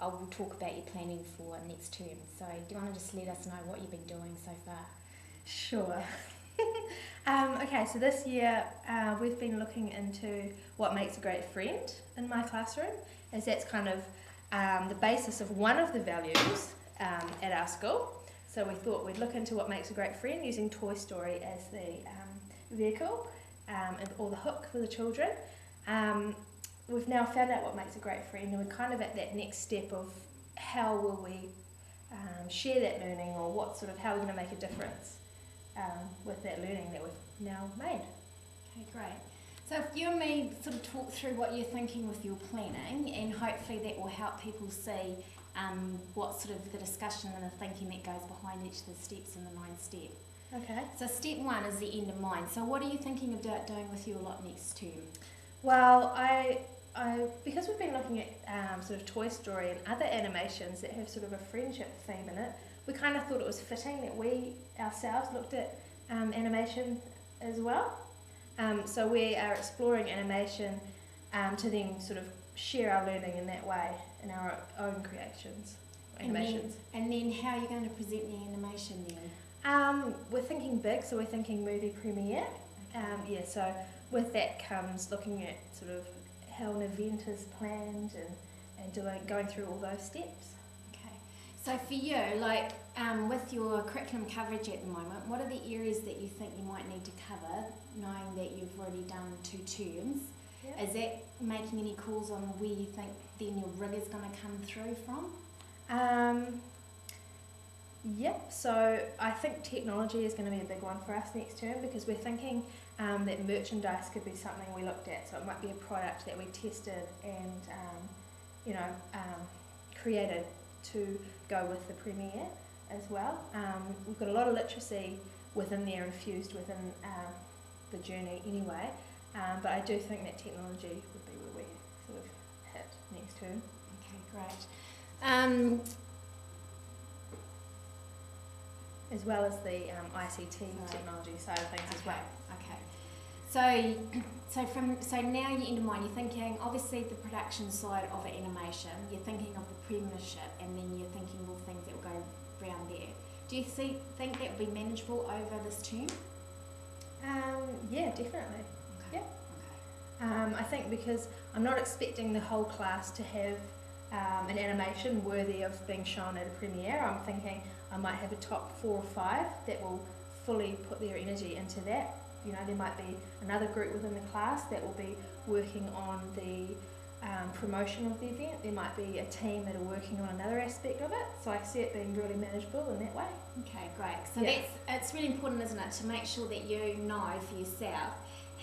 I will talk about your planning for next term. So do you want to just let us know what you've been doing so far? Sure. Okay, so this year we've been looking into what makes a great friend in my classroom, as that's kind of the basis of one of the values at our school. So we thought we'd look into what makes a great friend using Toy Story as the vehicle or the hook for the children. We've now found out what makes a great friend, and we're kind of at that next step of how will we share that learning, or how we're going to make a difference with that learning that we've now made. Okay, great. So if you and me sort of talk through what you're thinking with your planning, and hopefully that will help people see what sort of the discussion and the thinking that goes behind each of the steps in the 9 step. Okay. So step 1 is the end in mind. So what are you thinking about doing with your lot next term? Well, because we've been looking at sort of Toy Story and other animations that have sort of a friendship theme in it, we kind of thought it was fitting that we ourselves looked at animation as well. So we are exploring animation to then sort of share our learning in that way in our own creations, animations. And then how are you going to present the animation then? We're thinking big, so we're thinking movie premiere. So with that comes looking at sort of how an event is planned and going through all those steps. Okay. So for you, with your curriculum coverage at the moment, what are the areas that you think you might need to cover, knowing that you've already done 2 terms? Yeah. Is that making any calls on where you think then your rigor is going to come through from? Yep, so I think technology is going to be a big one for us next term, because we're thinking that merchandise could be something we looked at. So it might be a product that we tested and created to go with the premiere as well. We've got a lot of literacy within there, infused within the journey anyway, but I do think that technology would be where we sort of hit next term. Okay, great. As well as the ICT technology side of things as well. Okay. So now you're into mind. You're thinking obviously the production side of an animation. You're thinking of the premiership, and then you're thinking of things that will go around there. Do you think that will be manageable over this term? Yeah, definitely. Okay. Yeah. Okay. I think because I'm not expecting the whole class to have an animation worthy of being shown at a premiere. I'm thinking I might have a top 4 or 5 that will fully put their energy into that. You know, there might be another group within the class that will be working on the promotion of the event. There might be a team that are working on another aspect of it. So I see it being really manageable in that way. Okay, great. So it's really important, isn't it, to make sure that you know for yourself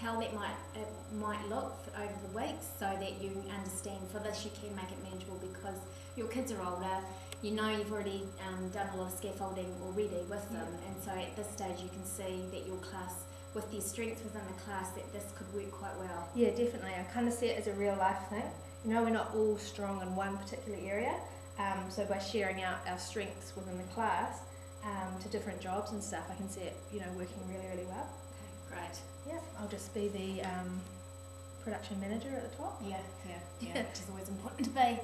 how that might look over the weeks, so that you understand for this you can make it manageable, because your kids are older. You know you've already done a lot of scaffolding already with them, and so at this stage you can see that your class, with their strengths within the class, that this could work quite well. Yeah, definitely. I kind of see it as a real life thing. You know, we're not all strong in one particular area, so by sharing out our strengths within the class to different jobs and stuff, I can see it, working really, really well. Okay, great. Yeah, I'll just be the production manager at the top. Yeah, which is always important to be.